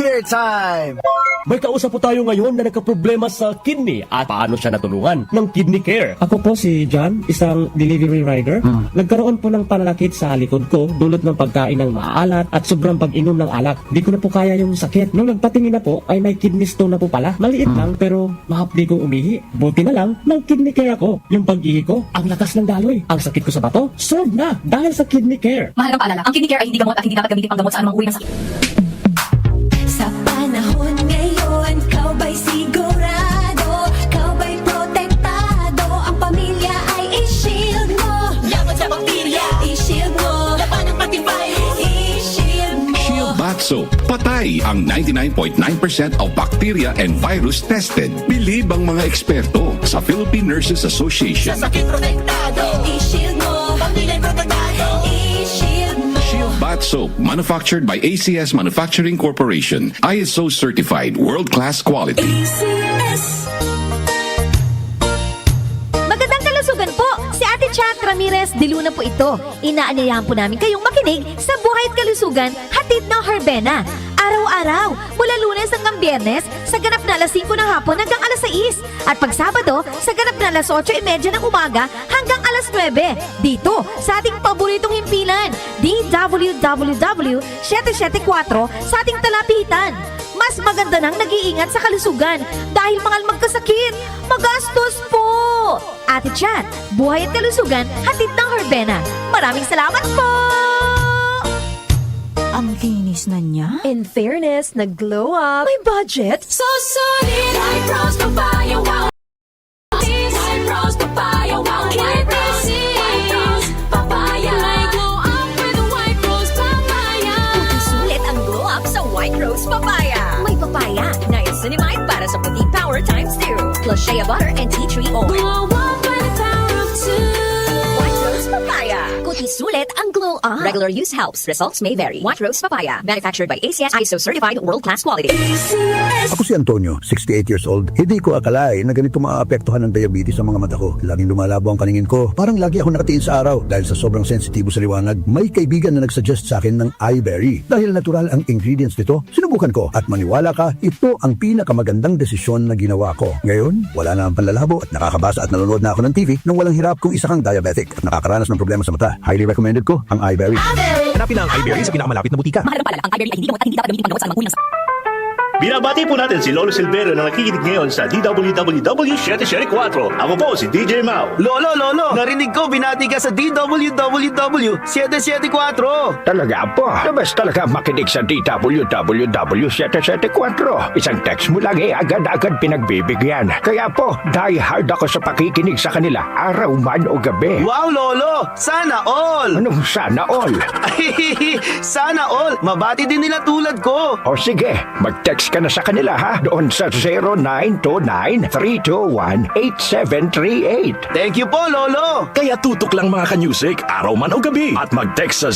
Care Time! May kausap po tayo ngayon na nagkaproblema sa kidney at paano siya natulungan ng Kidney Care. Ako po si John, isang delivery rider. Nagkaroon po ng pananakit sa likod ko dulot ng pagkain ng maalat at sobrang pag-inom ng alak. Di ko na po kaya yung sakit. Nung nagpatingin na po ay may kidney stone na po pala. Maliit lang pero mahapdi kong umihi. Buti na lang ng Kidney Care ako. Yung pag-ihi ko, ang lakas ng daloy. Ang sakit ko sa bato, solved na dahil sa Kidney Care. Mahalagang paalala, ang Kidney Care ay hindi gamot at hindi dapat gamitin panggamot sa anumang uri ng sakit. Sa panahon ngayon, kau ba'y sigurado? Kau ba'y protektado? Ang pamilya ay i-shield mo. Laban sa bakterya, i-shield mo. Laban ng pati virus, i-shield mo. Shield Bath Soap. Patay ang 99.9% of bacteria and virus tested. Bilib ang mga eksperto sa Philippine Nurses Association. Sa sakit protektado, i-shield mo. Pamilya protektado, i-shield mo. Shield Bath Soap, manufactured by ACS Manufacturing Corporation. ISO certified, world-class quality. ACS. Magandang kalusugan po! Si Ate Chat Ramirez de Luna po ito. Inaanyayahan po namin kayong makinig sa Buhay at Kalusugan, hatid ng Herbena. Araw-araw, mula Lunes hanggang Biyernes, sa ganap na alas 5 ng hapon hanggang alas 6. At pag Sabado, sa ganap na alas 8:30 ng umaga hanggang alas 9. Dito, sa ating paboritong himpilan, DWWW 774 sa ating talapitan. Mas maganda nang nag-iingat sa kalusugan dahil mahal magkasakit. Magastos po! Ate Chat, Buhay at Kalusugan, hatid ng Herbena. Maraming salamat po! Ang kinis na niya. In fairness, nag-glow up. May budget? So solid, White Rose Papaya, wow. White Rose Papaya, wow. White Rose, White Rose Papaya. May glow up with White Rose Papaya. Puti sulit ang glow up sa White Rose Papaya. May papaya, niacinamide para sa puti power times 2. Plus shea butter and tea tree oil. Glow up by the power of two. White Rose Papaya. Puti sulit ang glow up. Regular use helps. Results may vary. White Rose Papaya. Manufactured by ACS ISO certified world-class quality. ACS. Ako si Antonio, 68 years old. Hindi ko akalain na ganito maaapektuhan ng diabetes sa mga mata ko. Laging lumalabo ang paningin ko. Parang lagi ako nakatiin sa araw dahil sa sobrang sensitibo sa liwanag. May kaibigan na nagsuggest sa akin ng iBerry. Dahil natural ang ingredients nito, sinubukan ko. At maniwala ka, ito ang pinakamagandang desisyon na ginawa ko. Ngayon, wala na ang panlalabo at nakakabasa at nanonood na ako ng TV nang walang hirap kung isa kang diabetic at nakakaranas ng problema sa mata. Highly recommended ko ang iBerry. Hanapin ang iBerry sa pinakamalapit na butika. Mahalagang paalala, ang iBerry ay hindi gamot at hindi dapat gamitin panggamot sa anumang uri ng sakit. Binabati po natin si Lolo Silverio na nakikinig ngayon sa DWWW 774. Ako po si DJ Mau. Lolo, narinig ko binati ka sa DWWW 774. Talaga po, labas talaga makinig sa DWWW 774. Isang text mo lang agad-agad pinagbibigyan. Kaya po, die hard ako sa pakikinig sa kanila, araw man o gabi. Wow, Lolo! Sana all! Anong sana all? Sana all! Mabati din nila tulad ko. O sige, mag-text ka na sa kanila ha, doon sa 0929-321-8738. Thank you po, Lolo! Kaya tutok lang mga ka-music, araw man o gabi. At mag-text sa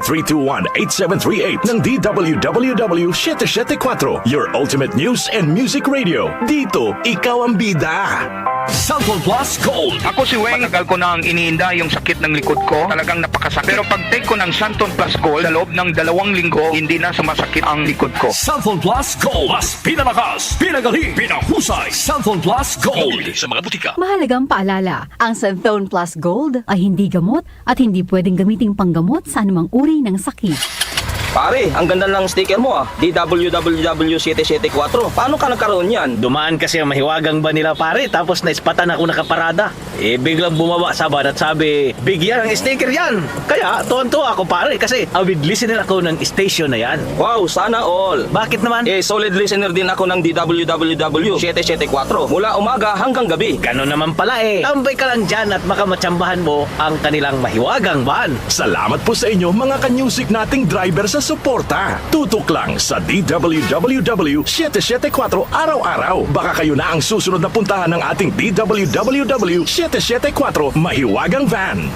0929-321-8738 ng DWWW 774, your ultimate news and music radio. Dito, ikaw ang bida. Santon Plus Gold. Ako si Weng, matagal ko na ang iniinda yung sakit ng likod ko. Talagang napakasakit. Pero pag take ko ng Santon Plus Gold, sa loob ng 2 linggo, hindi na sumasakit ang likod ko. Santon Plus Gold. Mas pinalakas, pinagaling, pinahusay. Santon Plus Gold. Sa mga butika. Mahalagang paalala, ang Santhone Plus Gold ay hindi gamot at hindi pwedeng gamiting panggamot sa anumang uri ng sakit. Pare, ang ganda ng sticker mo ah. DWWW 774. Paano ka nagkaroon yan? Dumaan kasi ang mahiwagang ba nila pare, tapos naispatan ako nakaparada. Biglang bumaba sa van at sabi, bigyan ng sticker yan. Kaya, tuwan-tuwa ako pare, kasi avid listener ako ng station na yan. Wow, sana all. Bakit naman? Solid listener din ako ng DWWW 774. Mula umaga hanggang gabi. Ganon naman pala Tambay ka lang dyan at baka matsambahan mo ang kanilang mahiwagang van. Salamat po sa inyo mga ka-music nating driver sa suporta. Tutok lang sa DWWW 774 araw-araw. Baka kayo na ang susunod na puntahan ng ating DWWW 774 mahiwagang van.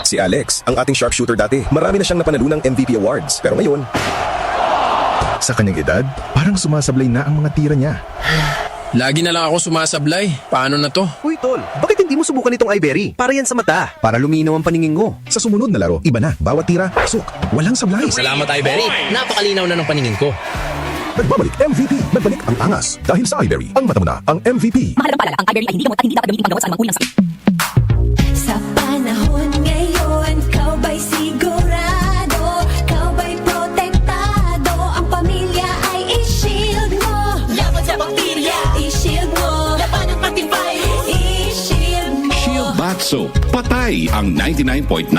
Si Alex, ang ating sharpshooter dati. Marami na siyang napanalunang MVP awards. Pero ngayon, sa kanyang edad, parang sumasablay na ang mga tira niya. Lagi na lang ako sumasablay. Paano na to? Uy, tol, bakit hindi mo subukan itong iBerry? Para yan sa mata. Para luminaw ang paningin ko. Sa sumunod na laro, iba na. Bawat tira, pasok. Walang sablay. Salamat, Iberry. Napakalinaw na ng paningin ko. Nagbabalik MVP. Nagbalik ang angas. Dahil sa iBerry, ang mata mo na ang MVP. Mahalagang paalala, ang iBerry ay hindi gamot at hindi dapat gamitin panggamot sa anumang uri ng sakit. Sa panahon ngayon, kau ba'y sigurado? Kau ba'y protektado? Ang pamilya ay i-shield mo. Laban sa bakterya, i-shield mo. Laban ng pati virus, i-shield mo. Shield Bat Soap. Patay ang 99.9%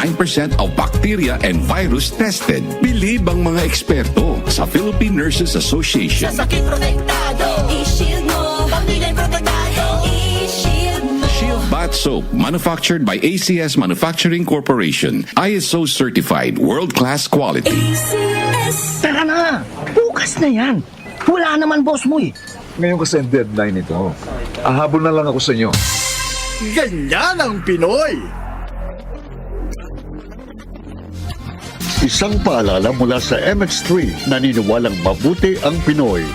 of bacteria and virus tested. Bilib ang mga eksperto sa Philippine Nurses Association. Sa sakit protektado, i-shield mo. Pamilya protektado, i-shield mo. Shield Bat Soap, manufactured by ACS Manufacturing Corporation. ISO certified, world-class quality. ACS. Tara na! Bukas na yan! Wala naman boss mo eh. Ngayon kasi ang deadline ito. Ahabol na lang ako sa inyo. Ganyan ang Pinoy! Isang paalala mula sa MX3, naniniwalang mabuti ang Pinoy.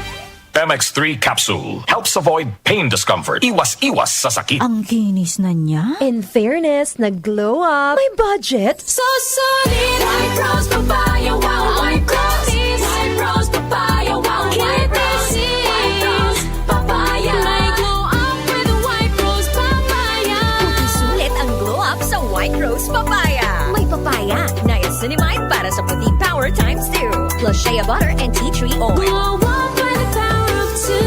MX3 Capsule helps avoid pain discomfort. Iwas-iwas sa sakit. Ang kinis na niya. In fairness, nag-glow up. May budget. So solid, White Rose Papaya, wow, White Rose. White Rose Papaya, wow, White Rose. White Rose Papaya. May glow up with White Rose Papaya. Sulit ang glow up sa White Rose Papaya. May papaya, niacinamide para sa puti power times 2. Plus shea butter and tea tree oil. Glow up by the power of 2.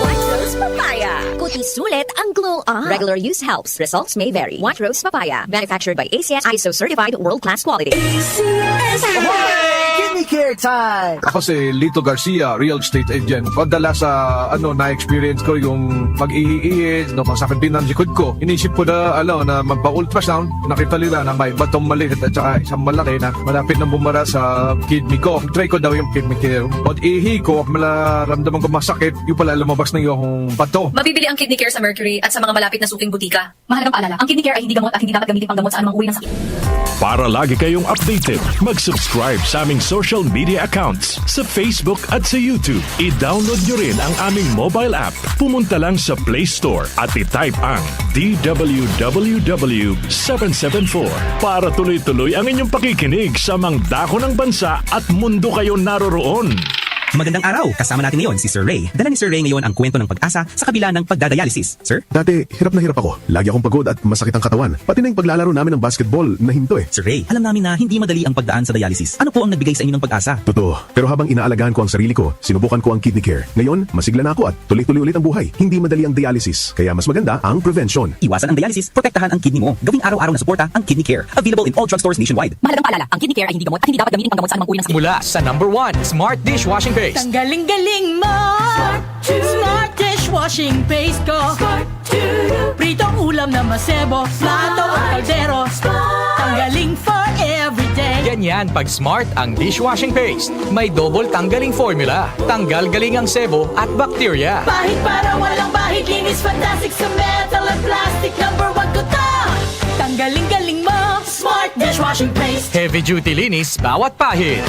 White Rose Papaya. Kuti sulit ang glow up. Regular use helps. Results may vary. White Rose Papaya. Manufactured by ACS ISO certified world-class quality. ACS. Kidney Care time! Ako si Lito Garcia, real estate agent. Kadala sa na-experience ko yung pag-iiid, masakit din ang likod ko. Inisip ko na, na magpa-ultrasound. Nakita nila na may batong maliit at saka isang malaki na malapit na bumara sa kidney ko. Try ko daw yung kidney care. Pag-ihi ko, malaramdaman ko masakit, yung pala lumabas na yung bato. Mabibili ang Kidney Care sa Mercury at sa mga malapit na suking butika. Mahalagang paalala, ang Kidney Care ay hindi gamot at hindi dapat gamitin panggamot sa anumang uri ng sakit. Para lagi kayong updated, mag-subscribe sa aming social media accounts sa Facebook at sa YouTube. I-download nyo rin ang aming mobile app. Pumunta lang sa Play Store at i-type ang DWWW774 para tuloy-tuloy ang inyong pakikinig sa mga dako ng bansa at mundo kayo naroroon. Magandang araw! Kasama natin ngayon si Sir Ray. Dala ni Sir Ray ngayon ang kwento ng pag-asa sa kabila ng pagdadialysis. Sir? Dati, hirap na hirap ako. Lagi akong pagod at masakit ang katawan. Pati na yung paglalaro namin ng basketball na hinto eh. Sir Ray, alam namin na hindi madali ang pagdaan sa dialysis. Ano po ang nagbigay sa inyo ng pag-asa? Totoo. Pero habang inaalagaan ko ang sarili ko, sinubukan ko ang kidney care. Ngayon, masigla na ako at tuloy-tuloy ulit ang buhay. Hindi madali ang dialysis. Kaya mas maganda ang prevention. Iwasan ang dialysis, protektahan ang kidney mo. Gawing araw-araw na suporta ang Kidney Care. Available in all drugstores nationwide. Mahalagang paalala, ang Kidney Care ay hindi gamot at hindi dapat gamitin panggamot sa anumang uri ng sakit. Mula sa number 1, Smart Dishwashing Paste. Tanggaling-galing mo. Smart dishwashing paste ko. Pritong ulam na masebo, plato at kaldero. Tanggaling for everyday. Ganyan pag Smart ang dishwashing paste. May double tanggaling formula. Tanggal galing ang sebo at bacteria. Bahid para walang bahid, linis fantastic sa metal at plastic. Number 1 ko to. Tanggaling-galing mo. Smart dishwashing paste. Heavy duty linis bawat pahid.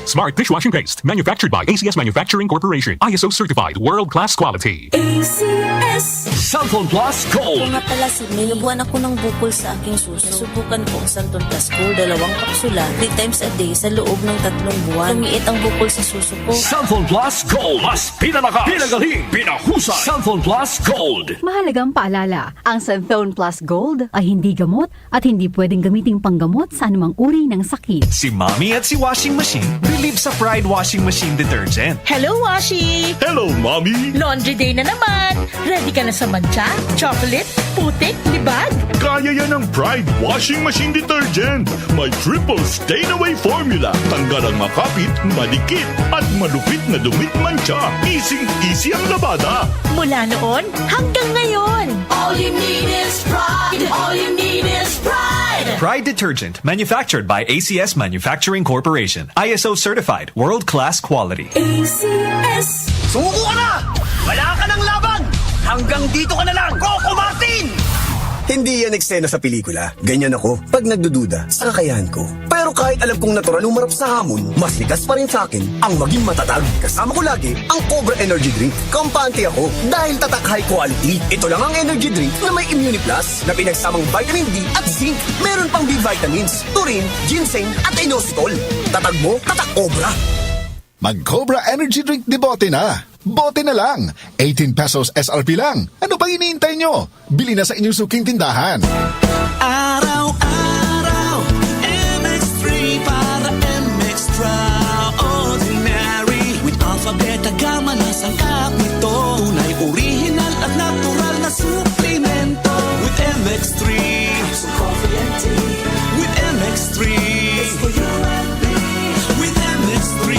Smart Dishwashing Paste, manufactured by ACS Manufacturing Corporation. ISO certified, world-class quality. ACS. Cellphone Plus Gold. Kung nga pala, nilubuan ako ng bukol sa aking suso. Subukan ko ang Santon Plus Gold, 2 kapsula, 3 times a day sa loob ng 3 buwan. Lumiit ang bukol sa suso ko. Cellphone Plus Gold. Mas pinalakas, pinagaling, pinahusay. Cellphone Plus Gold. Mahalagang paalala, ang Santhone Plus Gold ay hindi gamot at hindi pwedeng gamiting panggamot sa anumang uri ng sakit. Si Mommy at si Washing Machine believe sa Pride Washing Machine Detergent. Hello, Washi! Hello, Mommy! Laundry day na naman! Ready ka na sa mancha, chocolate, putik, libag? Kaya yan ang Pride Washing Machine Detergent. May triple stain-away formula. Tanggal ang makapit, madikit, at malupit na dumit mancha. Easy ang labada. Mula noon hanggang ngayon. All you need is pride. All you need is pride. Pride Detergent, manufactured by ACS Manufacturing Corporation. ISO certified, world-class quality. ACS. Suko ka na! Wala ka ng laban! Hanggang dito ka na lang, Coco Martin! Hindi yan eksena sa pelikula. Ganyan ako pag nagdududa sa kakayahan ko. Pero kahit alam kong natural umarap sa hamon, mas likas pa rin sa akin ang maging matatag. Kasama ko lagi ang Cobra Energy Drink. Kampante ako dahil tatak high quality. Ito lang ang energy drink na may Immune Plus na pinagsamang vitamin D at zinc. Meron pang B vitamins, taurine, ginseng at inositol. Tatag mo, tatak Cobra. Mag-Cobra Energy Drink de bote na. Bote na lang. 18 pesos SRP lang. Ano pang iniintay nyo? Bili na sa inyong suking tindahan. Araw-araw, MX3 para MX-Traordinary. With Alpha, Beta, Gamma na sangkap nito. Tunay, original at natural na suplemento. With MX3, so coffee and tea. With MX3, it's for you and me. With MX3,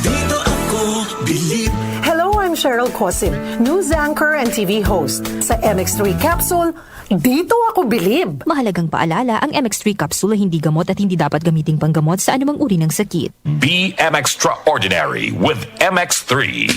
dito ako believe. Hello, I'm Cheryl Cosim, news anchor and TV host. Sa MX3 Capsule, dito ako bilib. Mahalagang paalala, ang MX3 capsule ay hindi gamot at hindi dapat gamiting panggamot sa anumang uri ng sakit. Be extraordinary with MX3.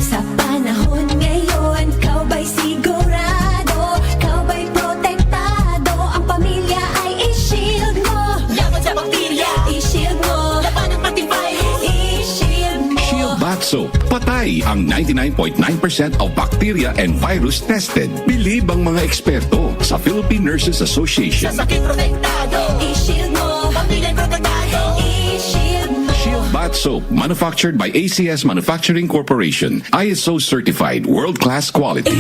Sa panahon ngayon, kau ba'y sigurado? Kau ba'y protektado? Ang pamilya ay i-shield mo. Laban sa bakterya, i-shield mo. Laban ng antivirus, i-shield mo. Shield Bath Soap. Patay ang 99.9% of bacteria and virus tested. Bilib ang mga eksperto sa Philippine Nurses Association. Sa sakit protektado, i-shield mo. Pamilya protektado, i-shield mo. Shield Bath Soap, manufactured by ACS Manufacturing Corporation. ISO certified, world-class quality.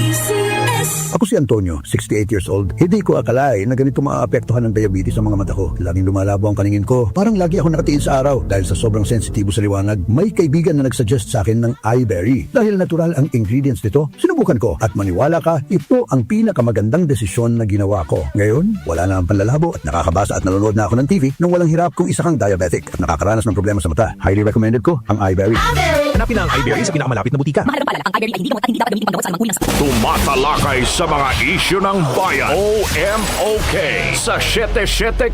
Ako si Antonio, 68 years old. Hindi ko akalain na ganito maaapektuhan ng diabetes ang mga mata ko. Laging lumalabo ang paningin ko. Parang lagi ako nakatiin sa araw. Dahil sa sobrang sensitibo sa liwanag, may kaibigan na nagsuggest sa akin ng iBerry. Dahil natural ang ingredients nito, sinubukan ko. At maniwala ka, ito ang pinakamagandang desisyon na ginawa ko. Ngayon, wala na ang panlalabo at nakakabasa at nanonood na ako ng TV nang walang hirap kung isa kang diabetic at nakakaranas ng problema sa mata. Highly recommended ko ang iBerry. Hanapin ang iBerry sa pinakamalapit na butika. Mahalagang paalala, ang iBerry ay hindi gamot at hindi dapat gamitin panggamot sa anumang uri ng sakit. Tumatalakay sa mga isyu ng bayan. OMOK sa 77